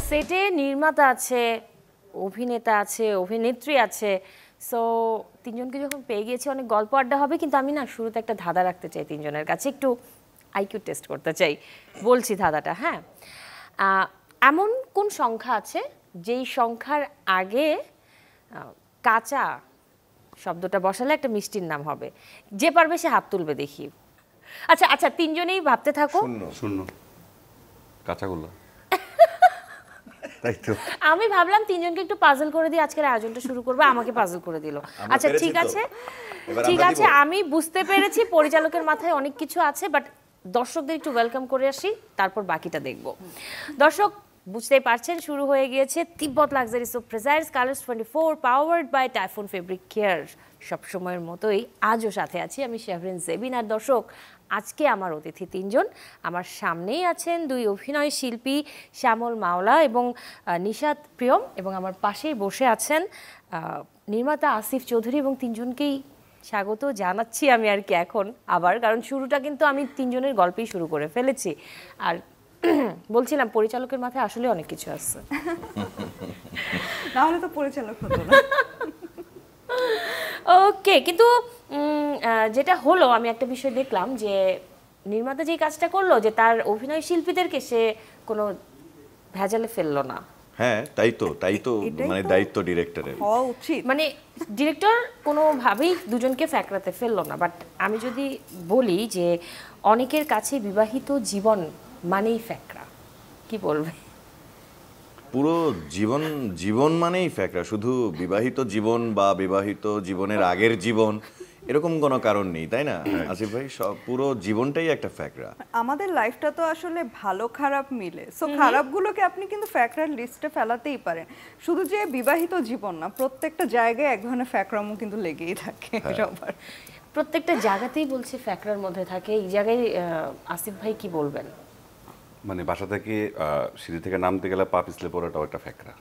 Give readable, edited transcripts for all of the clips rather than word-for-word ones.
সেটে নির্মাতা আছে, অভিনেতা আছে, অভিনেত্রী আছে। সো তিনজনকে যখন পেয়ে গিয়েছি অনেক গল্প আড্ডা হবে, কিন্তু আমি না শুরুতে একটা ধাঁধা রাখতে চাই তিনজনের কাছে, একটু আইকিউ টেস্ট করতে চাই। বলছি ধাঁধাটা, হ্যাঁ। এমন কোন সংখ্যা আছে যেই সংখ্যার আগে কাঁচা শব্দটা বসালে একটা মিষ্টির নাম হবে? যে পারবে সে হাত তুলবে দেখি। আচ্ছা আচ্ছা, তিনজনেই ভাবতে থাকো। শূন্য কাঁচাগোল্লা। তাই তো আমি ভাবলাম তিনজনকে একটু পাজল করে দিয়ে আজকের আয়োজনটা শুরু করবো, আমাকে পাজল করে দিল। আচ্ছা ঠিক আছে, ঠিক আছে, আমি বুঝতে পেরেছি পরিচালকের মাথায় অনেক কিছু আছে, বাট দর্শকদের একটু ওয়েলকাম করে আসি, তারপর বাকিটা দেখব। দর্শক বুঝতেই পারছেন, শুরু হয়ে গিয়েছে Tibbet luxury soap presents Colors 24 powered by Typhoon fabric care. সবসময়ের মতোই আজও সাথে আছি আমি শেহরিন জেবিন। আর দর্শক, আজকে আমার অতিথি তিনজন। আমার সামনেই আছেন দুই অভিনয় শিল্পী, শ্যামল মাওলা এবং নিশাত প্রিয়ম, এবং আমার পাশেই বসে আছেন নির্মাতা আসিফ চৌধুরী। এবং তিনজনকেই স্বাগত জানাচ্ছি আমি আর কি এখন আবার, কারণ শুরুটা কিন্তু আমি তিনজনের গল্পেই শুরু করে ফেলেছি। আর বলছিলাম পরিচালকের মাথায় আসলে অনেক কিছু আছে, না হলে তো পরিচালক হতো না। ওকে, কিন্তু যেটা হলো, আমি একটা বিষয় দেখলাম যে নির্মাতা যেই কাজটা করলো, যে তার অভিনয় শিল্পীদেরকে সে কোনো ভেজালে ফেললো না। হ্যাঁ, তাই তো মানে দায়িত্ব ডিরেক্টরের হওয়া উচিত। মানে ডিরেক্টর কোনোভাবেই দুজনকে ফ্যাকরাতে ফেললো না। বাট আমি যদি বলি যে অনেকের কাছে বিবাহিত জীবন মানেই ফ্যাকরা, কি বলবে? পুরো জীবন মানেই ফ্যাকরা। শুধু বিবাহিত জীবন বা বিবাহিত জীবনের আগের জীবন এরকম কোনো কারণ নেই, তাই না আসিফ ভাই? সব পুরো জীবনটাই একটা ফ্যাকরা। আমাদের লাইফটা তো আসলে ভালো খারাপ মিলে, সো খারাপগুলোকে আপনি কিন্তু ফ্যাকরার লিস্টে ফেলাতেই পারেন। শুধু যে বিবাহিত জীবন না, প্রত্যেকটা জায়গায় এক ধরনের ফ্যাকরামও কিন্তু লেগেই থাকে সবার। প্রত্যেকটা জায়গাতেই বলছে ফ্যাকরার মধ্যে থাকে। এই জায়গায় আসিফ ভাই কি বলবেন? মানে বাসা থেকে সিঁড়ি থেকে নামতে গেলে পা পিছলে পড়াটাও একটা ফ্যাকরা।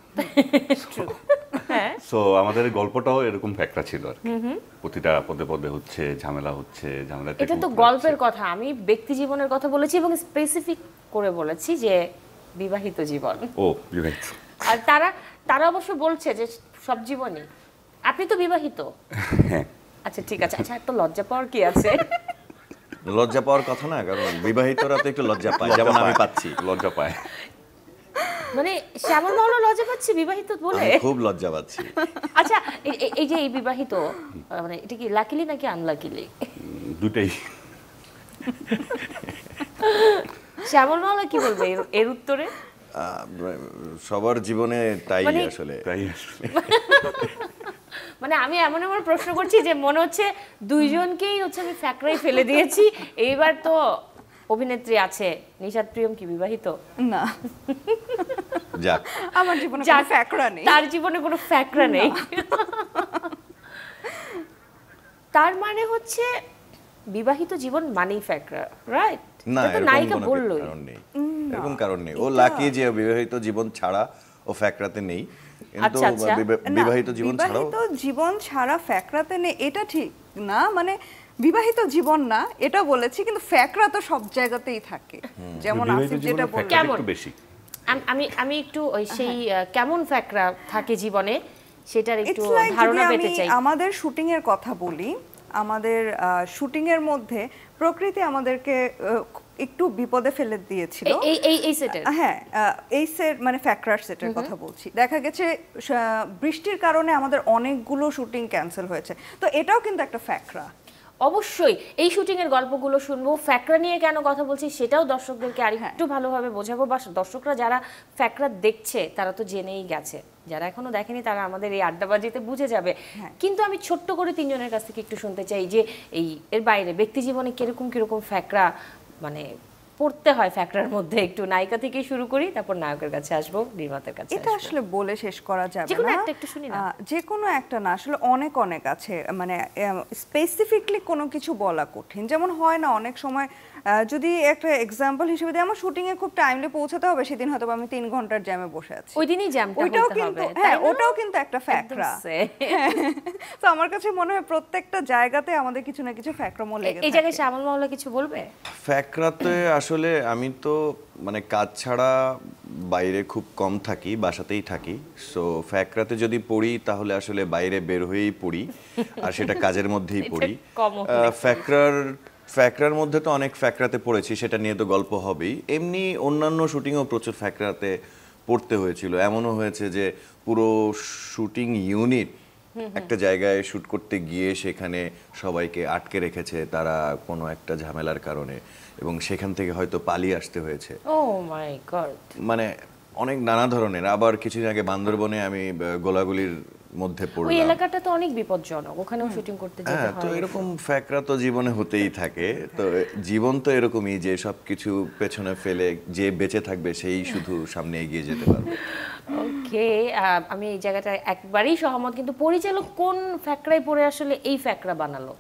সো আমাদের গল্পটাও এরকম ফ্যাকরা ছিল আর কি। প্রতিটা পদে পদে হচ্ছে ঝামেলা, এটা তো গল্পের কথা, আমি ব্যক্তি জীবনের কথা বলেছি এবং স্পেসিফিক করে বলেছি যে বিবাহিত জীবন। ও বিবাহিত। আর তারা অবশ্য বলছে যে সব জীবনই। আপনি তো বিবাহিত? হ্যাঁ। আচ্ছা ঠিক আছে। আচ্ছা, এত লজ্জা পাওয়ার কি আছে? লজ্জা পাওয়ার কথা না, কারণ বিবাহিতরা তো একটু লজ্জা পায়, যেমন আমি পাচ্ছি। লজ্জা পায় মানে শ্যামল মাওলা লজ্জা পাচ্ছে বিবাহিত বলে? খুব লজ্জা পাচ্ছি। আচ্ছা, এই যে এই বিবাহিত, মানে এটা কি লাকিলি নাকি আনলাকিলি? দুটেই। শ্যামল মাওলা কি বলবে এর উত্তরে? সবার জীবনে তাই আসলে। মানে আমি এমন এমন প্রশ্ন করছি যে মনে হচ্ছে দুইজনকেই হচ্ছে আমি ফ্যাকরাই ফেলে দিয়েছি। এইবার তো অভিনেত্রী আছে, নিশাত প্রিয়ম কি বিবাহিত? না, যাক, আমার জীবনে কোনো ফ্যাকরা নেই। তার জীবনে কোনো ফ্যাকরা নেই। তার মানে হচ্ছে বিবাহিত জীবন মানেই ফ্যাকরা, রাইট? না, এটা তো নায়িকা বললোই। এরকম কারণ নেই। ও লাকি যে বিবাহিত জীবন ছাড়া ও ফ্যাকরাতে নেই, কিন্তু বিবাহিত জীবন ছাড়াও জীবন ছাড়া ফ্যাকরাতে নেই এটা ঠিক না। মানে বিবাহিত জীবন না এটা বলেছি, কিন্তু ফ্যাকরা তো সব জায়গাতেই থাকে। যেমন আসিফ যেটা বলল, কেমন বেশি আমি একটু ওই সেই কেমন ফ্যাকরা থাকে জীবনে সেটার একটু ধারণা পেতে চাই। আমাদের শুটিং এর কথা বলি, আমাদের শুটিং এর মধ্যে প্রকৃতি আমাদেরকে একটু বিপদে ফেলে দিয়েছিল। এই সেটের, হ্যাঁ, এই সেট মানে ফ্যাকরার সেটের কথা বলছি। দেখা গেছে বৃষ্টির কারণে আমাদের অনেকগুলো শুটিং ক্যান্সেল হয়েছে, তো এটাও কিন্তু একটা ফ্যাকরা। অবশ্যই এই শুটিং এর গল্পগুলো শুনবো। ফ্যাকরা নিয়ে কেন কথা বলছি সেটাও দর্শকদেরকে আরেকটু ভালোভাবে বোঝাবো, বা দর্শকরা যারা ফ্যাকরা দেখছে তারা তো জেনেই গেছে, যারা এখনো দেখেনি তারা আমাদের এই আড্ডাবাজিতে বুঝে যাবে। কিন্তু আমি ছোট্ট করে তিনজনের কাছ থেকে একটু শুনতে চাই যে এর বাইরে ব্যক্তি জীবনে কিরকম কিরকম ফ্যাকরা মানে পড়তে হয় ফ্যাকরার মধ্যে। একটু নায়িকা থেকে শুরু করি, তারপর নায়কের কাছে আসবো, নির্মাতার কাছে। এটা আসলে বলে শেষ করা যাবে না, যে কোনো একটা না, আসলে অনেক আছে। মানে স্পেসিফিকলি কোনো কিছু বলা কঠিন। যেমন হয় না অনেক সময়, যদি একটা এক্সাম্পল হিসেবে দিই, আমার শুটিং এ খুব টাইমলি পৌঁছাতে হবে, সেদিন হয়তো আমি 3 ঘন্টার জ্যামে বসে আছি, ওই দিনই জ্যামটা হতে হবে। হ্যাঁ, ওটাও কিন্তু একটা ফ্যাকরা। তো আমার কাছে মনে হয় প্রত্যেকটা জায়গাতে আমাদের কিছু না কিছু ফ্যাকরামো লেগে থাকে। এই জায়গায় শ্যামল মাওলা কিছু বলবে? ফ্যাকরাতে আসলে আমি তো মানে কাজ ছাড়া বাইরে খুব কম থাকি, বাসাতেই থাকি। সো ফ্যাকরাতে যদি পড়ি তাহলে আসলে বাইরে বের হয়েই পড়ি, আর সেটা কাজের মধ্যেই পড়ি। ফ্যাকরার মধ্যে তো অনেক ফ্যাকরাতে পড়েছি, সেটা নিয়ে তো গল্প হবেই। এমনি অন্যান্য শুটিংও প্রচুর ফ্যাকরাতে পড়তে হয়েছিল। এমনও হয়েছে যে পুরো শুটিং ইউনিট একটা জায়গায় শুট করতে গিয়ে সেখানে সবাইকে আটকে রেখেছে তারা কোনো একটা ঝামেলার কারণে, এবং সেখান থেকে হয়তো পালিয়ে আসতে হয়েছে। ওহ মাই গড। মানে অনেক নানা ধরনের। আবার কিছুদিন আগে বান্দরবনে আমি গোলাগুলির মধ্যে ওই পড়লাম। এলাকাটা তো অনেক বিপজ্জনক, ওখানেও শুটিং করতে যেতে হ্যাঁ, তো হয়। এরকম ফ্যাকরা তো জীবনে হতেই থাকে। তো জীবন তো এরকমই যে সবকিছু পেছনে ফেলে যে বেঁচে থাকবে সেই শুধু সামনে এগিয়ে যেতে পারবে। ওকে, আমি এই জায়গাটা একবারেই সহমত, কিন্তু পরিচালক কোন ফ্যাকরায় পড়ে আসলে এই ফ্যাকরা বানালো?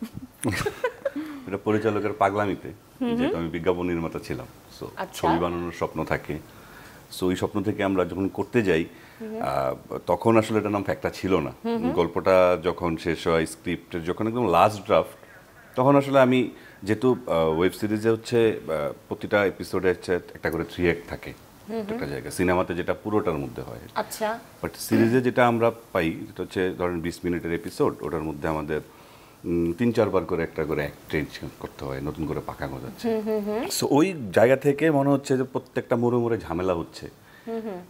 এটা পরিচালকের পাগলামিতে, যেহেতু আমি বিজ্ঞাপন নির্মাতা ছিলাম, সো আচ্ছা। ছবি বানানোর স্বপ্ন থাকে। সো ওই স্বপ্ন থেকে আমরা যখন করতে যাই, তখন আসলে এটার নাম ফ্যাক্টরা ছিল না। গল্পটা যখন শেষ হয়, স্ক্রিপ্টের যখন একদম লাস্ট ড্রাফট, তখন আসলে আমি যেহেতু ওয়েব সিরিজে হচ্ছে প্রতিটা এপিসোডে হচ্ছে একটা করে 3 অ্যাক্ট থাকে একটা জায়গায়, সিনেমাতে যেটা পুরোটার মধ্যে হয়। আচ্ছা। বাট সিরিজে যেটা আমরা পাই যেটা হচ্ছে ধরেন 20 মিনিটের এপিসোড, ওটার মধ্যে আমাদের 3-4 বার করে একটা করে অ্যাক্ট চেঞ্জ করতে হয়, নতুন করে পাকা গজাচ্ছে। সো ওই জায়গা থেকে মনে হচ্ছে যে প্রত্যেকটা মোড়ে মোড়ে ঝামেলা হচ্ছে।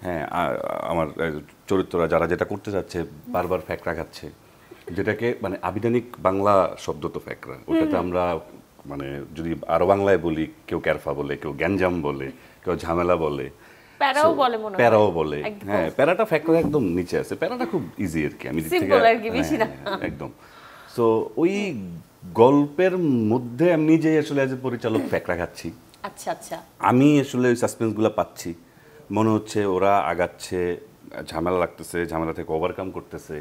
হ্যাঁ, আমার চরিত্ররা যারা যেটা করতে যাচ্ছে বারবার ফ্যাকরা খাচ্ছে, যেটাকে মানে আবিধানিক বাংলা শব্দ তো ফ্যাকরা, ওটাতে আমরা মানে যদি আরো বাংলায় বলি, কেউ ক্যারফা বলে, কেউ গ্যাঞ্জাম বলে, কেউ ঝামেলা বলে, প্যারাও বলে মনে হয়। প্যারাও বলে। একদম। হ্যাঁ, প্যারাটা ফ্যাক্টর একদম নিচে আছে, প্যারাটা খুব ইজি আর কি, আমি দিক থেকে Simple আর কি, বেশি না। হ্যাঁ, একদম। সো ওই গল্পের মধ্যে আমি নিজেই আসলে এজ এ পরিচালক ফ্যাকরা খাচ্ছি। আচ্ছা আচ্ছা। আমি আসলে ওই সাসপেন্সগুলো পাচ্ছি, মনে হচ্ছে ওরা আগাচ্ছে, ঝামেলা লাগতেছে, ঝামেলা থেকে ওভারকাম করতেছে,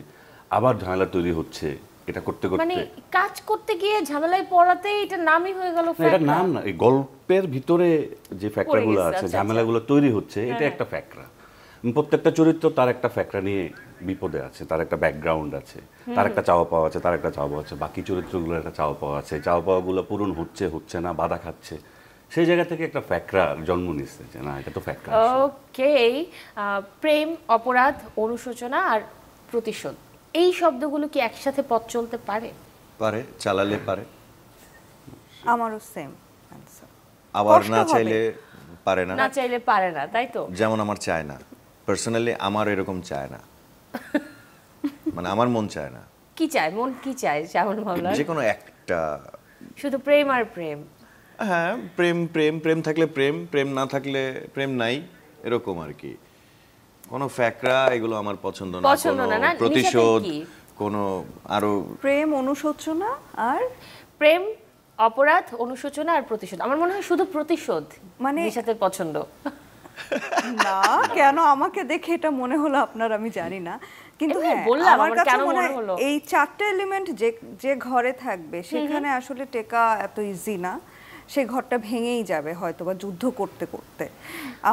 আবার ঝামেলা তৈরি হচ্ছে, এটা করতে মানে করতে কাজ করতে গিয়ে ঝামেলায় পড়াতে এটা নামই হয়ে গেল না, এটা ফ্যাকরা। নাম না, এই গল্পের ভিতরে যে ফ্যাক্টরগুলো গেছে, আছে, আচ্ছা, ঝামেলাগুলো তৈরি হচ্ছে, এটা একটা ফ্যাক্টরা। প্রত্যেকটা চরিত্র তার একটা ফ্যাক্টরা নিয়ে বিপদে আছে, তার একটা ব্যাকগ্রাউন্ড আছে, তার একটা চাওয়া পাওয়া আছে, তার একটা চাওয়া পাওয়া আছে, বাকি চরিত্রগুলোর একটা চাওয়া পাওয়া আছে, চাওয়া পাওয়াগুলো পূরণ হচ্ছে হচ্ছে না, বাধা খাচ্ছে, সেই জায়গা থেকে একটা ফ্যাক্টরা জন্ম নিচ্ছে যে না, এটা তো ফ্যাক্টরা। ওকে, প্রেম, অপরাধ, অনুশোচনা আর প্রতিশোধ, এই শব্দগুলো কি একসাথে পথ চলতে পারে? পারে, চালালে পারে। আমারও সেম অ্যানসার। আবার কষ্ট না হবে। চাইলে পারে না। না চাইলে পারে না, তাই তো? যেমন আমার চায় না, পার্সোনালি আমার এরকম চায় না, মানে আমার মন চায় না। কি চায় মন, কি চায় শ্যামল মামলার? যে কোনো একটা, শুধু প্রেম আর প্রেম? হ্যাঁ, প্রেম প্রেম প্রেম থাকলে প্রেম, প্রেম না থাকলে প্রেম নাই, এরকম আর কি। কোনো ফ্যাকরা এগুলো আমার পছন্দ না। পছন্দ কোনো না, না, প্রতিশোধ, নিশাতেই কি? কোনো আরো প্রেম, অনুশোচনা আর প্রেম, অপরাধ, অনুশোচনা আর প্রতিশোধ। আমার মনে হয় শুধু প্রতিশোধ মানে- নিশাতের পছন্দ। না, কেন আমাকে দেখে এটা মনে হলো আপনার, আমি জানি না, কিন্তু এমনি হ্যাঁ বললাম, আমার আমার কাছে কেন মনে মনে হয় হলো। এই 4টা এলিমেন্ট যে যে ঘরে থাকবে সেখানে আসলে টেকা এত ইজি না, সেই ঘরটা ভেঙেই যাবে হয়তো বা যুদ্ধ করতে করতে,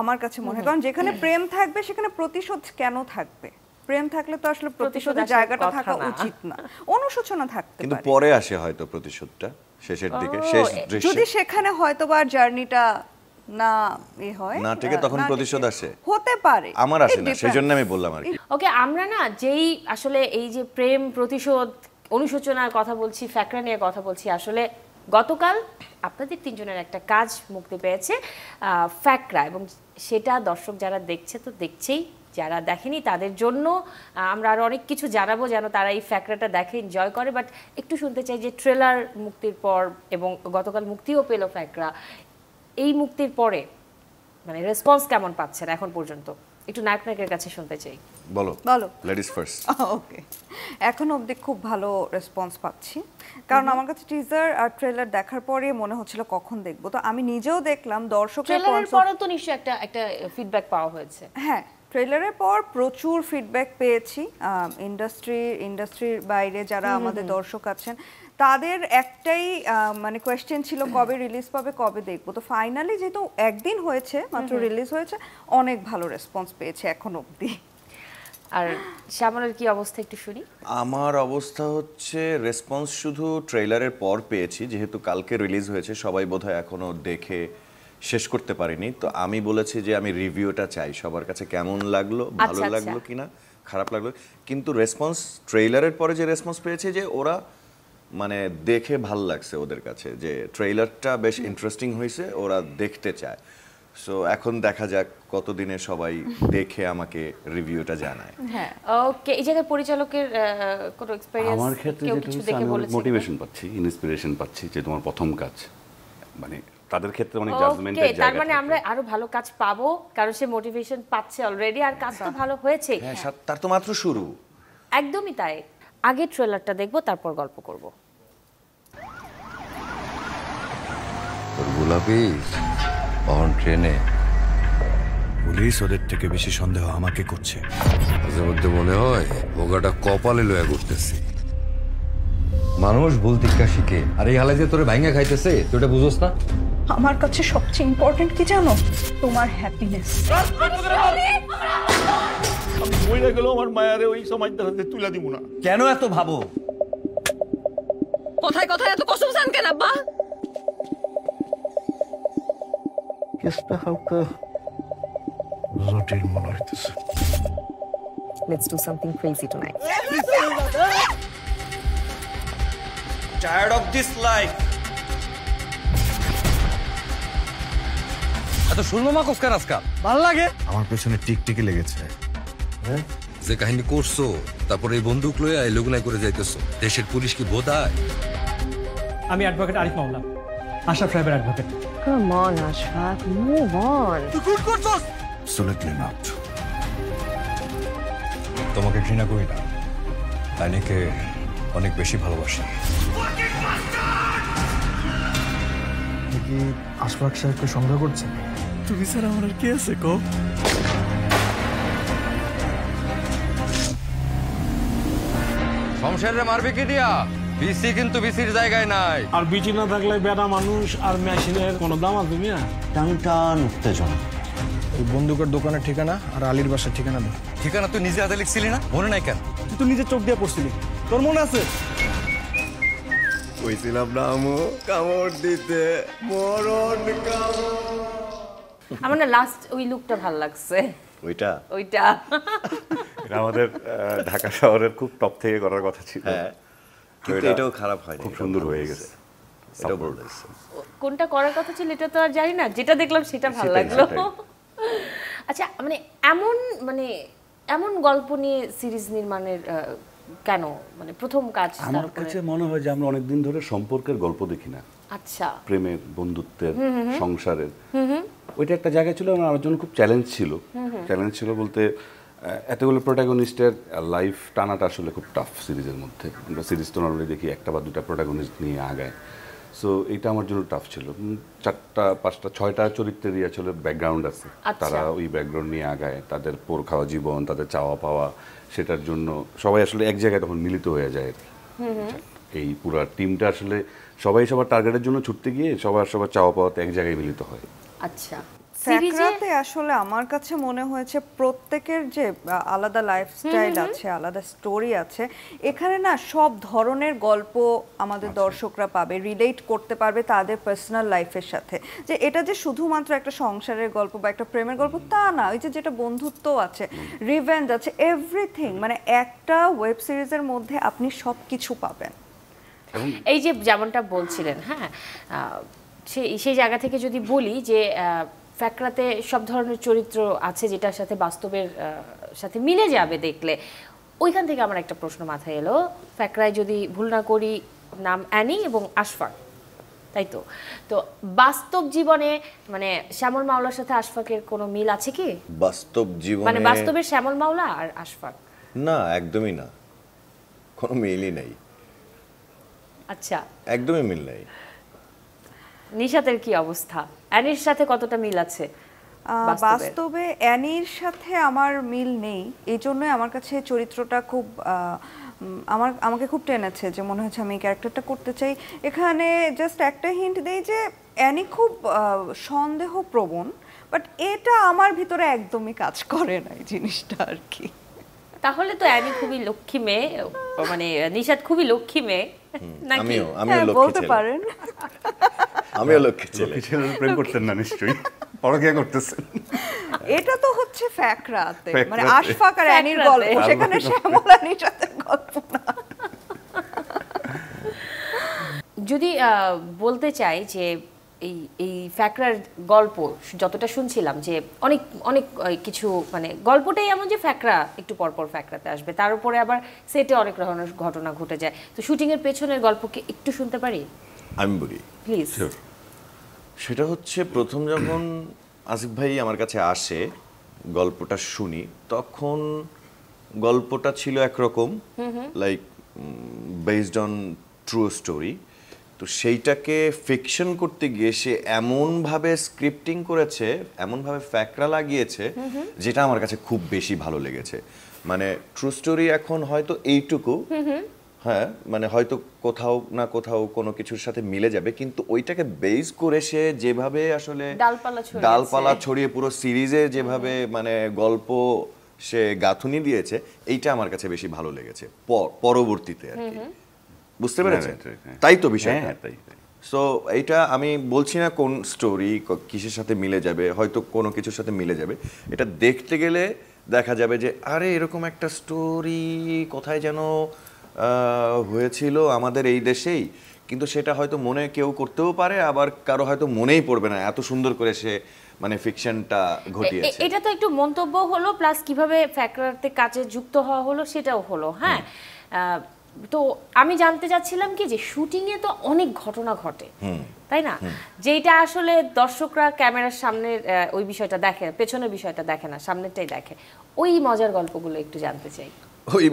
আমার কাছে মনে হয়। কারণ যেখানে প্রেম থাকবে সেখানে প্রতিশোধ কেন থাকবে? প্রেম থাকলে তো আসলে প্রতিশোধের আসার জায়গাটা কথা থাকা না। উচিত না, অনুশোচনা থাকতে কিন্তু পারে। পরে আসে হয়তো প্রতিশোধটা শেষের দিকে, শেষ দৃশ্যে যদি সেখানে হয়তো বা জার্নিটা না হয়, না টিকে, তখন না প্রতিশোধ টিকে, আসে। হতে পারে। আমার আসে It না, depends. সেই জন্য আমি বললাম আর কি। ওকে, আমরা না যেই আসলে এই যে প্রেম, প্রতিশোধ, অনুশোচনার কথা বলছি, ফ্যাকরা নিয়ে কথা বলছি, আসলে গতকাল আপনাদের তিনজনের একটা কাজ মুক্তি পেয়েছে, ফ্যাকরা, এবং সেটা দর্শক যারা দেখছে তো দেখছেই, যারা দেখেনি তাদের জন্য আমরা আরো অনেক কিছু জানাবো যেন তারা এই ফ্যাকরাটা দেখে, এনজয় করে। বাট একটু শুনতে চাই যে ট্রেলার মুক্তির পর এবং গতকাল মুক্তিও পেল ফ্যাকরা, এই মুক্তির পরে মানে রেসপন্স কেমন পাচ্ছেন এখন পর্যন্ত? একটু নায়ক নায়কের কাছে শুনতে চাই। বলো বলো। Ladies first. ওকে, এখন অবধি খুব ভালো রেসপন্স পাচ্ছি, কারণ আমার কাছে টিজার আর ট্রেলার দেখার পরে মনে হচ্ছিল কখন দেখবো, তো আমি নিজেও দেখলাম দর্শকের ট্রেলারের পরে তো নিশ্চয়ই একটা একটা ফিডব্যাক পাওয়া হয়েছে। হ্যাঁ, ট্রেলারের পর প্রচুর ফিডব্যাক পেয়েছি। ইন্ডাস্ট্রির বাইরে যারা আমাদের দর্শক আছেন তাদের একটাই মানে কোয়েশ্চেন ছিল কবে রিলিজ পাবে, কবে দেখবো। তো ফাইনালি যেহেতু একদিন হয়েছে মাত্র রিলিজ হয়েছে, অনেক ভালো রেসপন্স পেয়েছে এখন অবধি। আর শ্যামলের কি অবস্থা একটু শুনি। আমার অবস্থা হচ্ছে রেসপন্স শুধু ট্রেলারের পর পেয়েছি, যেহেতু কালকে রিলিজ হয়েছে, সবাই বোধহয় এখনো দেখে শেষ করতে পারিনি, তো আমি বলেছি যে আমি রিভিউটা চাই সবার কাছে, কেমন লাগলো, ভালো আচ্ছা, লাগলো কিনা, খারাপ লাগলো। কিন্তু রেসপন্স ট্রেইলারের পরে যে রেসপন্স পেয়েছে, যে ওরা মানে দেখে ভাল লাগছে ওদের কাছে, যে ট্রেইলারটা বেশ ইন্টারেস্টিং হয়েছে, ওরা দেখতে চায়। সো এখন দেখা যাক কতদিনে সবাই দেখে আমাকে রিভিউটা জানায়। হ্যাঁ, ওকে, এই জায়গায় পরিচালকের কোনো এক্সপেরিয়েন্স, আমার ক্ষেত্রে কেউ যেটা কিছু হচ্ছে দেখে আমি বলেছে মোটিভেশন পাচ্ছি, ইন্সপিরেশন পাচ্ছি, যে তোমার প্রথম কাজ, মানে তাদের ক্ষেত্রে অনেক ওকে, জাজমেন্টের জায়গা তার মানে থাকে। আমরা আরো ভালো কাজ পাবো, কারণ সে মোটিভেশন পাচ্ছে অলরেডি, আর কাজ তো ভালো হয়েছে। হ্যাঁ, তার তো মাত্র শুরু। একদমই তাই। আগে ট্রেলারটা দেখবো, তারপর গল্প করব। তোর গোলাপি অন ট্রেনে পুলিশ ওদের থেকে বেশি সন্দেহ আমাকে করছে। মাঝে মধ্যে মনে হয় ওগাটা কপালে লয়া করতেছি। মানুষ ভুল টিক্কা শিখে, আর এই হালে যে তোরে ভাঙ্গা খাইতেছে তুই এটা বুঝোস না? আমার কাছে সবচেয়ে ইম্পর্টেন্ট কি জানো? তোমার হ্যাপিনেস। মইরা গেল আমার মায়ারে ওই সমাজটার হাতে তুলা দিব না। কেন এত ভাবো? কথায় কথায় এত কসম চান কেন আব্বা? কেসটা হালকা জটিল মনে হইতেছে। Let's do something crazy tonight. Tired of this life. এত শুনবো মা কোসকার আজকাল ভাল লাগে? আমার পেছনে টিকটিকি লেগেছে। যে কাহিনী করছো, তারপর এই বন্দুক লইয়া এই লগুনাই করে যাইতেছো, দেশের পুলিশ কি বোধায়? আমি অ্যাডভোকেট আরিফ মাওলা, আশরাফ সাহেবের advocate. Come on, Ashraf, move on. Absolutely not. তোমাকে ঘৃণা করি না, আইনিকে অনেক বেশি ভালোবাসি। কি আশফাক সাহেবকে সংগ্রহ করছেন? তুমি স্যার আমার আর কে আছে কো? সংসারে মারবে কি দিয়া? বিসি কিন্তু বিসির জায়গায় নাই। আর বিচি না থাকলে বেটা মানুষ আর মেশিনের কোনো দাম আছে মিয়া? টান টান উত্তেজনা। এই বন্দুকের দোকানের ঠিকানা আর আলীর বাসার ঠিকানা দাও। ঠিকানা তুই নিজে হাতে লিখছিলি না? মনে নাই কেন? তুই তো নিজের চোখ দিয়ে পড়ছিলি, তোর মনে আছে? কইছিলাম না আমু কামড় দিতে, মরণ কামড়। আমার না লাস্ট ওই লুকটা ভালো লাগছে, ওইটা ওইটা। এটা আমাদের ঢাকা শহরের খুব টপ থেকে করার কথা ছিল। হ্যাঁ, কিন্তু এটাও খারাপ হয়নি, খুব সুন্দর হয়ে গেছে। এটাও বলতেছে। কোনটা করার কথা ছিল এটা তো আর জানি না, যেটা দেখলাম সেটা ভালো সেটাই, লাগলো। সেটাই। আচ্ছা, মানে এমন গল্প নিয়ে সিরিজ নির্মাণের কেন, মানে প্রথম কাজ তার আমার উপরে? কাছে মনে হয় যে আমরা অনেকদিন ধরে সম্পর্কের গল্প দেখি না, আচ্ছা, প্রেমের, বন্ধুত্বের, সংসারের। ওইটা একটা জায়গা ছিল, আমার জন্য খুব চ্যালেঞ্জ ছিল। চ্যালেঞ্জ ছিল বলতে এতগুলো প্রোটাগনিস্টের লাইফ টানাটা আসলে খুব টাফ সিরিজের মধ্যে। আমরা সিরিজ তো নর্মালি দেখি একটা বা দুটা প্রোটাগনিস্ট নিয়ে আগায়। সো এটা আমার জন্য টাফ ছিল। 4টা 5টা 6টা চরিত্রেরই আসলে ব্যাকগ্রাউন্ড আছে, তারা ওই ব্যাকগ্রাউন্ড নিয়ে আগায়, তাদের পোর খাওয়া জীবন, তাদের চাওয়া পাওয়া, সেটার জন্য সবাই আসলে এক জায়গায় তখন মিলিত হয়ে যায়। এই পুরো টিমটা আসলে সবাই সবার টার্গেটের জন্য ছুটতে গিয়ে সবার চাওয়া পাওয়াতে এক জায়গায় মিলিত হয়। আচ্ছা। ফ্যাকরাতে আসলে আমার কাছে মনে হয়েছে প্রত্যেকের যে আলাদা লাইফস্টাইল আছে, আলাদা স্টোরি আছে, এখানে না সব ধরনের গল্প আমাদের দর্শকরা পাবে, রিলেট করতে পারবে তাদের পার্সোনাল লাইফের সাথে। যে এটা যে শুধুমাত্র একটা সংসারের গল্প বা একটা প্রেমের গল্প তা না, ওই যে যেটা বন্ধুত্ব আছে, রিভেঞ্জ আছে, এভরিথিং, মানে একটা ওয়েব সিরিজের মধ্যে আপনি সব কিছু পাবেন। এই যে যেমনটা বলছিলেন, হ্যাঁ, সেই জায়গা থেকে যদি বলি যে ফ্যাকরাতে সব ধরনের চরিত্র আছে যেটার সাথে বাস্তবের সাথে মিলে যাবে দেখলে, ওইখান থেকে আমার একটা প্রশ্ন মাথায় এলো। ফ্যাকরায় যদি ভুল না করি নাম অ্যানি এবং আশফাক, তাই তো? তো বাস্তব জীবনে মানে শ্যামল মাওলার সাথে আশফাকের কোনো মিল আছে কি? বাস্তব জীবনে মানে বাস্তবের শ্যামল মাওলা আর আশফাক? না, একদমই না, কোনো মিলই নেই। আচ্ছা, একদমই মিল নেই। নিশাতের কি অবস্থা? অ্যানির সাথে কতটা মিল আছে? বাস্তবে অ্যানির সাথে আমার মিল নেই, এই জন্যই আমার কাছে চরিত্রটা খুব আমাকে খুব টেনেছে, যে মনে হচ্ছে আমি এই ক্যারেক্টারটা করতে চাই। এখানে জাস্ট একটা হিন্ট দেই যে অ্যানি খুব সন্দেহপ্রবণ, বাট এটা আমার ভিতরে একদমই কাজ করে না এই জিনিসটা আর কি। তাহলে তো অ্যানি খুবই লক্ষ্মী মেয়ে, মানে নিশাত খুবই লক্ষ্মী মেয়ে নাকি? আমিও লক্ষ্মী বলতে ছেলে। পারেন। আমিও লক্ষ্মী ছেলে। লক্ষ্মী ছেলে প্রেম করতেন না নিশ্চয়ই, পরকীয়া করতেছেন। এটা তো হচ্ছে ফ্যাকরাতে, মানে ফ্যাকরাতে। আশফাক আর অ্যানির গল্প, সেখানে শ্যামল অ্যানির সাথে গল্প না। যদি বলতে চাই যে এই এই ফ্যাকরার গল্প যতটা শুনছিলাম যে অনেক অনেক কিছু, মানে গল্পটাই এমন যে ফ্যাকরা একটু পরপর ফ্যাকরাতে আসবে, তার উপরে আবার সেটে অনেক ধরনের ঘটনা ঘটে যায়। তো শুটিং এর পেছনের গল্পকে একটু শুনতে পারি আমি বলি প্লিজ। সেটা হচ্ছে প্রথম যখন আসিফ ভাই আমার কাছে আসে, গল্পটা শুনি, তখন গল্পটা ছিল একরকম, like based own true story. তো সেইটাকে ফিকশন করতে গিয়ে সে এমনভাবে স্ক্রিপ্টিং করেছে, এমনভাবে ফ্যাকরা লাগিয়েছে, যেটা আমার কাছে খুব বেশি ভালো লেগেছে। মানে ট্রু স্টোরি এখন হয়তো এইটুকু, হ্যাঁ, মানে হয়তো কোথাও না কোথাও কোনো কিছুর সাথে মিলে যাবে, কিন্তু ওইটাকে বেস করে সে যেভাবে আসলে ডালপালা ছড়িয়ে পুরো সিরিজে যেভাবে মানে গল্প সে গাঁথুনি দিয়েছে, এইটা আমার কাছে বেশি ভালো লেগেছে পরবর্তীতে আর কি। বুঝতে পেরেছেন? তাই তো বিষয়। সো এইটা আমি বলছি না কোন স্টোরি কিসের সাথে মিলে যাবে, হয়তো কোনো কিছুর সাথে মিলে যাবে। এটা দেখতে গেলে দেখা যাবে যে আরে এরকম একটা স্টোরি কোথায় যেন হয়েছিল আমাদের এই দেশেই, কিন্তু সেটা হয়তো মনে কেউ করতেও পারে, আবার কারো হয়তো মনেই পড়বে না, এত সুন্দর করে সে মানে ফিকশনটা ঘটিয়েছে। এটা তো একটু মন্তব্য হলো, প্লাস কিভাবে ফ্যাকরাতে কাজে যুক্ত হওয়া হলো সেটাও হলো। হ্যাঁ, তো আমি জানতে চাচ্ছিলাম কি যে শুটিং এ তো অনেক ঘটনা ঘটে, তাই না? যেটা আসলে দর্শকরা ক্যামেরার সামনে ওই বিষয়টা দেখে, পেছনের বিষয়টা দেখে না, সামনেরটাই দেখে। ওই মজার গল্পগুলো একটু জানতে চাই। ওই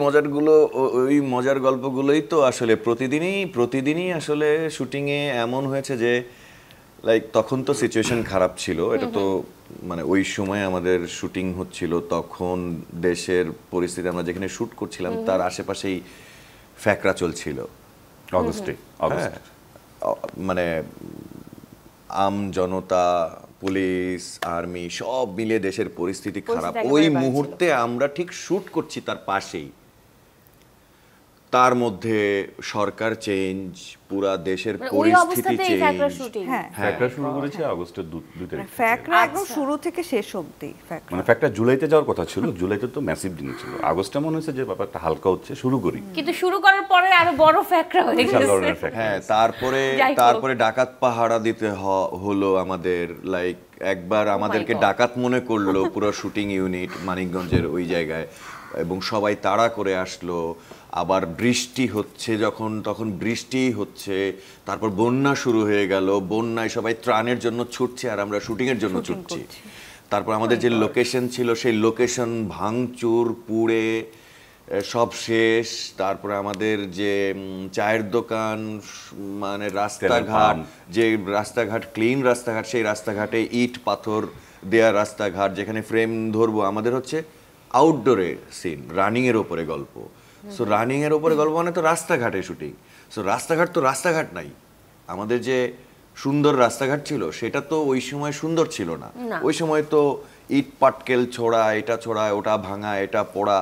মজার গল্পগুলোই তো আসলে প্রতিদিনই আসলে শুটিং এ এমন হয়েছে যে লাইক তখন তো সিচুয়েশন খারাপ ছিল, এটা তো মানে ওই সময় আমাদের শুটিং হচ্ছিল, তখন দেশের পরিস্থিতি আমরা যেখানে শুট করছিলাম তার আশেপাশেই ফ্যাকরা চলছিল অগস্টে। মানে আম জনতা, পুলিশ, আর্মি সব মিলে দেশের পরিস্থিতি খারাপ। ওই মুহূর্তে আমরা ঠিক শুট করছি তার পাশেই, তার মধ্যে সরকার চেঞ্জ, পুরা দেশের পরিস্থিতি চেঞ্জ। ফ্যাকরা শুরু করেছে আগস্টের 2 তারিখ। ফ্যাকরা একদম শুরু থেকে শেষ অবধি ফ্যাকরা, মানে ফ্যাকরা জুলাইতে যাওয়ার কথা ছিল, জুলাইতে তো ম্যাসিভ দিন ছিল, আগস্টে মনে হয়েছে যে ব্যাপারটা হালকা হচ্ছে, শুরু করি, কিন্তু শুরু করার পরে আরো বড় ফ্যাকরা হয়ে গেছে। হ্যাঁ, তারপরে ডাকাত পাহারা দিতে হলো আমাদের, লাইক একবার আমাদেরকে ডাকাত মনে করলো পুরো শুটিং ইউনিট মানিকগঞ্জের ওই জায়গায়, এবং সবাই তাড়া করে আসলো। আবার বৃষ্টি হচ্ছে তখন বৃষ্টি হচ্ছে, তারপর বন্যা শুরু হয়ে গেল, বন্যায় সবাই ত্রাণের জন্য ছুটছে আর আমরা শুটিং এর জন্য ছুটছি। তারপর আমাদের যে লোকেশন ছিল সেই লোকেশন ভাঙচুর, পুড়ে সব শেষ। তারপরে আমাদের যে চায়ের দোকান, মানে রাস্তাঘাট ক্লিন রাস্তাঘাট, সেই রাস্তাঘাটে ইট পাথর দেয়া রাস্তাঘাট, যেখানে ফ্রেম ধরবো আমাদের হচ্ছে আউটডোরে সিন, রানিং এর ওপরে গল্প। সো রানিং এর ওপরে গল্প মানে তো রাস্তাঘাটে শুটিং। সো রাস্তাঘাট নাই। আমাদের যে সুন্দর রাস্তাঘাট ছিল সেটা তো ওই সময় সুন্দর ছিল না। ওই সময় তো ইট পাটকেল ছোড়া, এটা ছোড়া, ওটা ভাঙা, এটা পোড়া,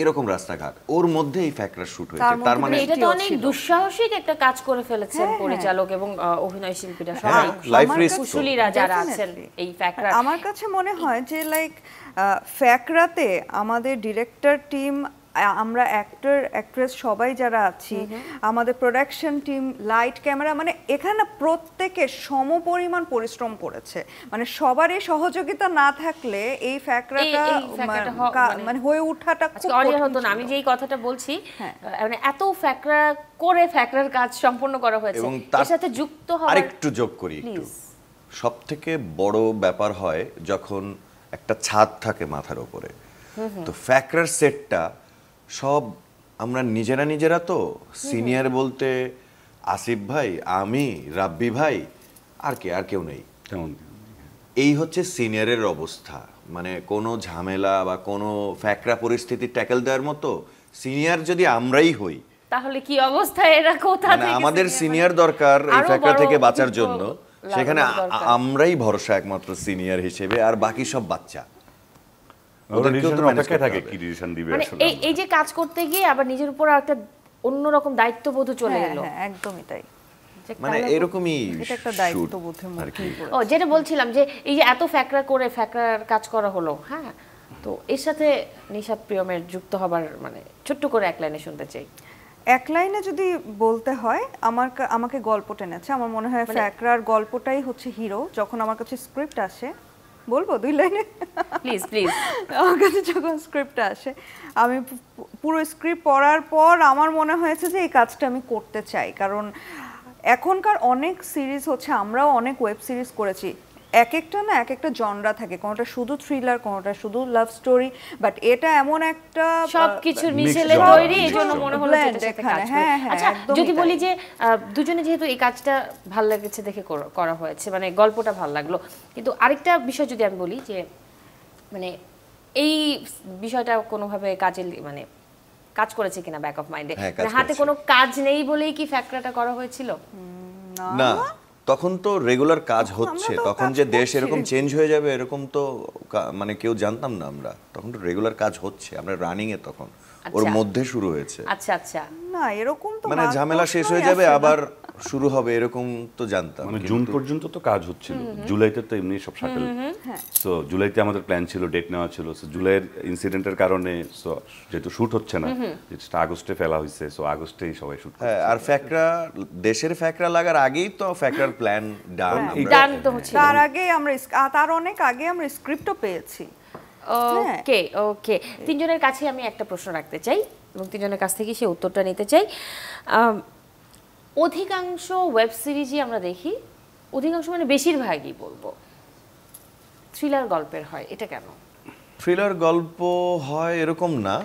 এরকম রাস্তাঘাট। ওর মধ্যেই ফ্যাকরা শুট হয়েছে। তার মানে এটা তো অনেক দুঃসাহসিক একটা কাজ করে ফেলেছেন পরিচালক এবং অভিনয় শিল্পীরা সবাই, লাইফ রিস্ক কুশলীরা যারা আছেন এই ফ্যাকরা। আমার কাছে মনে হয় যে লাইক ফ্যাকরাতে আমাদের ডিরেক্টর টিম, আমরা অ্যাক্টর অ্যাক্ট্রেস সবাই যারা আছি, আমাদের প্রোডাকশন টিম, লাইট ক্যামেরা, মানে এখানে প্রত্যেকে সমপরিমাণ পরিশ্রম করেছে। মানে সবারই সহযোগিতা না থাকলে এই ফ্যাকরাটা মানে হয়ে ওঠাটা খুব কঠিন হতো না। আমি যেই কথাটা বলছি, মানে এত ফ্যাকরা করে ফ্যাকরার কাজ সম্পূর্ণ করা হয়েছে, এর সাথে যুক্ত হওয়ার আরেকটু যোগ করি একটু। সবথেকে বড় ব্যাপার হয় যখন একটা ছাদ থাকে মাথার উপরে। তো ফ্যাকরার সেটটা সব আমরা নিজেরা তো, সিনিয়র বলতে আসিফ ভাই, আমি, রাব্বি ভাই, আর কেউ নেই। এই হচ্ছে সিনিয়রের অবস্থা। মানে কোনো ঝামেলা বা কোনো ফ্যাকরা পরিস্থিতি ট্যাকেল দেওয়ার মতো সিনিয়র যদি আমরাই হই, তাহলে কি অবস্থা? এরা কোথা থেকে আমাদের সিনিয়র দরকার এই ফ্যাকরা থেকে বাঁচার জন্য। সেখানে আমরাই ভরসা একমাত্র সিনিয়র হিসেবে, আর বাকি সব বাচ্চা। এই যে কাজ করতে গিয়ে আবার নিজের উপর একটা অন্যরকম দায়িত্ববোধ চলে এলো। একদমই তাই। মানে এরকমই এটা একটা দায়িত্ববোধের মধ্যেই পড়ে। ও যেটা বলছিলাম যে এই যে এত ফ্যাকরা করে ফ্যাকরার কাজ করা হলো, হ্যাঁ, তো এর সাথে নিশাত প্রিয়মের যুক্ত হবার মানে ছোট্ট করে এক লাইনে শুনতে চাই। এক লাইনে যদি বলতে হয়, আমাকে গল্প টেনেছে। আমার মনে হয় ফ্যাকরার গল্পটাই হচ্ছে হিরো। যখন আমার কাছে স্ক্রিপ্ট আসে, বলবো 2 লাইনে? Please please. আমার কাছে যখন স্ক্রিপ্ট আসে, আমি পুরো স্ক্রিপ্ট পড়ার পর আমার মনে হয়েছে যে এই কাজটা আমি করতে চাই। কারণ এখনকার অনেক সিরিজ হচ্ছে, আমরাও অনেক ওয়েব সিরিজ করেছি, এক একটা না এক একটা জনরা থাকে, কোনোটা শুধু থ্রিলার, কোনোটা শুধু লাভ স্টোরি, বাট এটা এমন একটা সবকিছুর মিশেলে তৈরি, এইজন্য মনে হলো যেটা সাথে কাজ করবে। আচ্ছা যদি বলি যে দুজনে যেহেতু এই কাজটা ভালো লেগেছে দেখে করা হয়েছে, মানে গল্পটা ভালো লাগলো, কিন্তু আরেকটা বিষয় যদি আমি বলি যে মানে এই বিষয়টা কোনোভাবে কাজে মানে কাজ করেছে কিনা ব্যাক অফ মাইন্ডে, হাতে কোনো কাজ নেই বলেই কি ফ্যাক্টরটা করা হয়েছিল? না, তখন তো রেগুলার কাজ হচ্ছে, তখন যে দেশ এরকম চেঞ্জ হয়ে যাবে এরকম তো মানে কেউ জানতাম না আমরা। তখন তো রেগুলার কাজ হচ্ছে, আমরা রানিং এ তখন ওর মধ্যে শুরু হয়েছে। আচ্ছা আচ্ছা, না এরকম তো মানে ঝামেলা শেষ হয়ে যাবে আবার শুরু হবে এরকম তো জানতাম। মানে জুন পর্যন্ত তো কাজ হচ্ছিল, জুলাইতে তো এমনি সব শাটল। সো জুলাইতে আমাদের প্ল্যান ছিল, ডেট নেওয়া ছিল। সো জুলাইয়ের ইনসিডেন্টের কারণে সো যেহেতু শুট হচ্ছে না, যেটা আগস্টে ফেলা হয়েছে, সো আগস্টেই সবাই শুট। হ্যাঁ, আর ফ্যাকরা দেশের ফ্যাকরা লাগার আগেই তো ফ্যাকরার প্ল্যান ডান তো হচ্ছে। তার আগে আমরা তার অনেক আগে আমরা স্ক্রিপ্টও পেয়েছি। ওকে ওকে, তিনজনের কাছে আমি একটা প্রশ্ন রাখতে চাই এবং তিনজনের কাছ থেকে সে উত্তরটা নিতে চাই। অধিকাংশ ওয়েব সিরিজই আমরা দেখি, অধিকাংশ মানে বেশিরভাগই বলবো থ্রিলার গল্পের হয়, এটা কেন? থ্রিলার গল্প হয় এরকম না,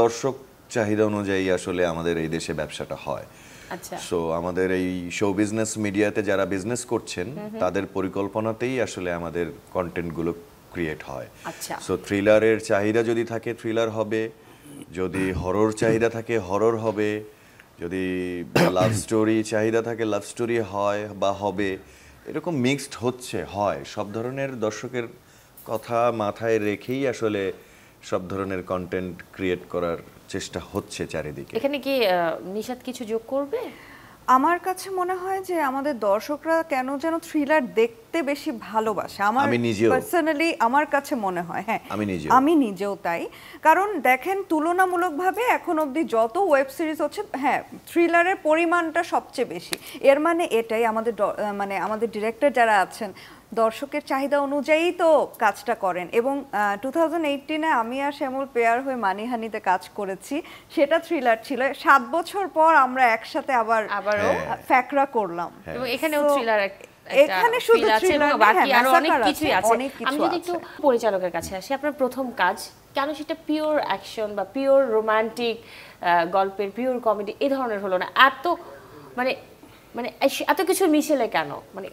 দর্শক চাহিদা অনুযায়ী আসলে আমাদের এই দেশে ব্যবসাটা হয়। আচ্ছা, সো আমাদের এই শো বিজনেস মিডিয়াতে যারা বিজনেস করছেন তাদের পরিকল্পনাতেই আসলে আমাদের কন্টেন্টগুলো ক্রিয়েট হয়। আচ্ছা, সো থ্রিলারের চাহিদা যদি থাকে থ্রিলার হবে, যদি হরর চাহিদা থাকে হরর হবে, যদি লাভ স্টোরি চাহিদা থাকে লাভ স্টোরি হয় বা হবে, এরকম মিক্সড হচ্ছে, হয় সব ধরনের দর্শকের কথা মাথায় রেখেই আসলে সব ধরনের কন্টেন্ট ক্রিয়েট করার চেষ্টা হচ্ছে চারিদিকে। এখানে কি নিশাত কিছু যোগ করবে? আমার কাছে মনে হয় যে আমাদের দর্শকরা কেন যেন থ্রিলার দেখতে বেশি ভালোবাসে। আমি নিজেও পার্সোনালি আমার কাছে মনে হয়, হ্যাঁ আমি নিজেও তাই। কারণ দেখেন তুলনামূলকভাবে এখন অবধি যত ওয়েব সিরিজ হচ্ছে, হ্যাঁ থ্রিলারের পরিমাণটা সবচেয়ে বেশি। এর মানে এটাই আমাদের ডিরেক্টর যারা আছেন দর্শকের চাহিদা অনুযায়ী তো কাজটা করেন। এবং 2018-এ আমি আর শ্যামল পেয়ার হয়ে মানিহানিতে কাজ করেছি, সেটা থ্রিলার ছিল। 7 বছর পর আমরা একসাথে আবারও ফ্যাকরা করলাম, এবং এখানেও থ্রিলার, এখানে শুধু থ্রিলার বাকি আরো অনেক কিছুই আছে। আমি যদি একটু পরিচালকের কাছে আসি, আপনার প্রথম কাজ কেন সেটা পিওর অ্যাকশন বা পিওর রোমান্টিক গল্পের, পিওর কমেডি এই ধরনের হলো না, এত মানে মানে এত কিছু মিশেলে কেন? মানে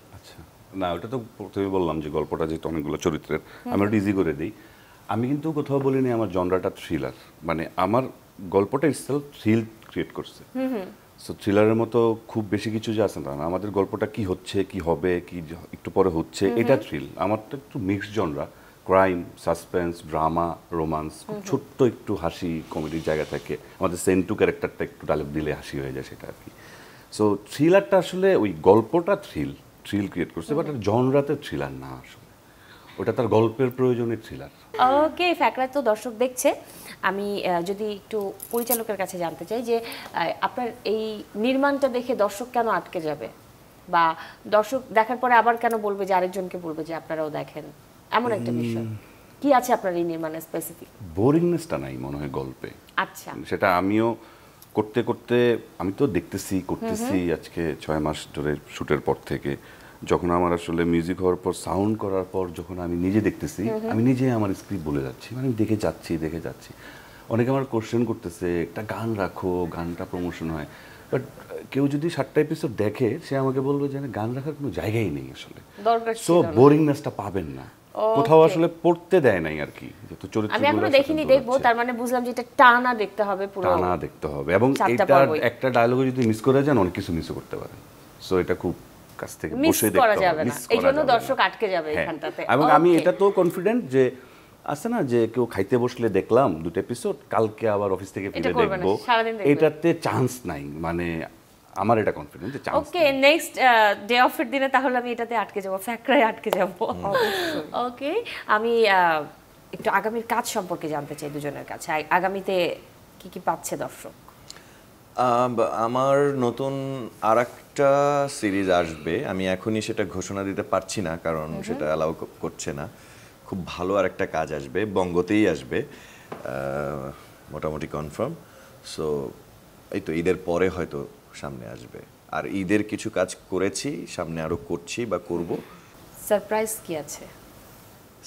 না, ওটা তো প্রথমে বললাম যে গল্পটা যেহেতু অনেকগুলো চরিত্রের, আমি ওটা ইজি করে দিই। আমি কিন্তু কোথাও বলিনি আমার জনরাটা থ্রিলার, মানে আমার গল্পটা ইটসেলফ থ্রিল ক্রিয়েট করছে। সো থ্রিলারের মতো খুব বেশি কিছু যে আছে না, আমাদের গল্পটা কি হচ্ছে, কি হবে, কি একটু পরে হচ্ছে, এটা থ্রিল। আমারটা একটু mixed genre, crime, suspense, drama, romance, খুব ছোট্ট একটু হাসি কমেডির জায়গা থাকে। আমাদের সেন্টু ক্যারেক্টারটা একটু ডায়লগ দিলে হাসি হয়ে যায়, সেটা আর কি। সো থ্রিলারটা আসলে ওই গল্পটা থ্রিল ক্রিয়েট করছে, বাট জনরাতে থ্রিলার না, আসলে ওটা তার গল্পের প্রয়োজনে থ্রিলার। ওকে, ফ্যাকরা তো দর্শক দেখছে। আমি যদি একটু পরিচালকের কাছে জানতে চাই যে আপনার এই নির্মাণটা দেখে দর্শক কেন আটকে যাবে, বা দর্শক দেখার পরে আবার কেন বলবে যে আরেকজনকে বলবে যে আপনারাও দেখেন, এমন একটা বিষয় কি আছে আপনার এই নির্মাণে স্পেসিফিক? বোরিংনেসটা নাই মনে হয় গল্পে। আচ্ছা, সেটা আমিও করতে করতে আমি তো করতেছি আজকে 6 মাস ধরে শুটের পর থেকে, যখন আমার আসলে মিউজিক হওয়ার পর সাউন্ড করার পর যখন আমি নিজে দেখতেছি, আমি নিজে আমার স্ক্রিপ্ট বলে যাচ্ছি, মানে আমি দেখে যাচ্ছি। অনেকে আমার কোশ্চেন করতেছে একটা গান রাখো, গানটা প্রমোশন হয়, বাট কেউ যদি 7টা এপিসোড দেখে সে আমাকে বলবে যে গান রাখার কোনো জায়গাই নেই আসলে, সো বোরিংনেসটা পাবেন না, কোথাও আসলে পড়তে দেয় নাই আর কি। আমি এখনো দেখিনি, দেখবো, তার মানে বুঝলাম যে এটা টানা দেখতে হবে, পুরো টানা দেখতে হবে, এবং এটা একটা ডায়লগ যদি মিস করে যান অনেক কিছু মিস করতে পারেন। সো এটা খুব কাছ থেকে বসে দেখতে হবে, মিস করা যাবে না, দর্শক আটকে যাবে এখানটাতে। এবং আমি এটা তো কনফিডেন্ট যে আছে না যে কেউ খাইতে বসলে দেখলাম 2টা এপিসোড, কালকে আবার অফিস থেকে ফিরে দেখবো, এটাতে চান্স নাই। মানে আমার এটা কনফিডেন্স যে চান্স ওকে নেক্সট ডে অফের দিনে তাহলে আমি এটাতে আটকে যাব, ফ্যাক্টরায় আটকে যাব। ওকে আমি একটু আগামীর কাজ সম্পর্কে জানতে চাই দুজনের কাছে। আগামীতে কি কি পাচ্ছে দর্শক? আমার নতুন আরেকটা সিরিজ আসবে, আমি এখনই সেটা ঘোষণা দিতে পারছি না কারণ সেটা অ্যালাউ করছে না। খুব ভালো আরেকটা কাজ আসবে, বঙ্গতেই আসবে, মোটামুটি কনফার্ম। সো এই তো ঈদের পরে হয়তো সামনে আসবে। আর ঈদের কিছু কাজ করেছি, সামনে আরো করছি বা করব। সারপ্রাইজ কি আছে?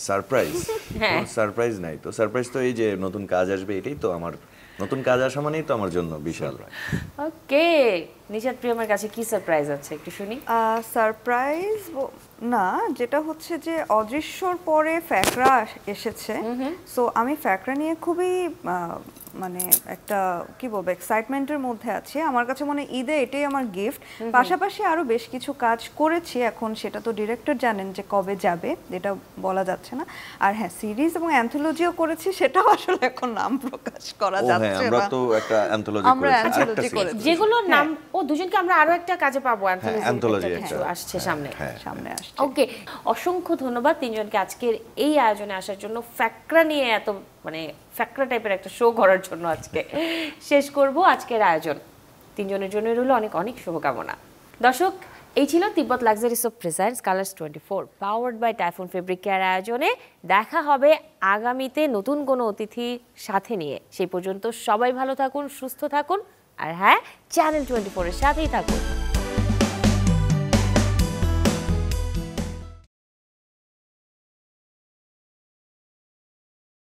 সারপ্রাইজ? হ্যাঁ, সারপ্রাইজ নাই তো। সারপ্রাইজ তো এই যে নতুন কাজ আসবে, এটাই তো আমার নতুন কাজ আসা মানেই তো আমার জন্য বিশাল। ওকে নিশাত প্রিয়মের কাছে কি সারপ্রাইজ আছে একটু শুনি। সারপ্রাইজ না, যেটা হচ্ছে যে অদৃশ্যর পরে ফ্যাকরা এসেছে। সো আমি ফ্যাকরা নিয়ে খুবই মানে একটা কি বলবো এক্সাইটমেন্টের মধ্যে আছি। আমার কাছে মনে হয় ঈদে এটাই আমার গিফট। পাশাপাশি আরো বেশ কিছু কাজ করেছি, এখন সেটা তো ডিরেক্টর জানেন যে কবে যাবে, এটা বলা যাচ্ছে না। আর হ্যাঁ সিরিজ এবং অ্যান্থোলজিও করেছি, সেটাও আসলে এখন নাম প্রকাশ করা যাচ্ছে না। আমরা তো একটা অ্যান্থোলজি করেছি, যেগুলো নাম ও দুজনকে আমরা আরো একটা কাজে পাবো, অ্যান্থোলজি কিছু আসছে সামনে। আসছে। ওকে অসংখ্য ধন্যবাদ তিনজনকে আজকের এই আয়োজনে আসার জন্য, ফ্যাকরা নিয়ে এত মানে ফ্যাকরা টাইপের একটা শো করার জন্য। আজকে শেষ করব আজকের আয়োজন, তিনজনের জন্য রইল অনেক অনেক শুভকামনা। দর্শক এই ছিল Tibbet luxury soap presents Colors 24 powered by Typhoon fabric care আয়োজনে। দেখা হবে আগামীতে নতুন কোনো অতিথি সাথে নিয়ে। সেই পর্যন্ত সবাই ভালো থাকুন, সুস্থ থাকুন, আর হ্যাঁ চ্যানেল 24 এর সাথেই থাকুন।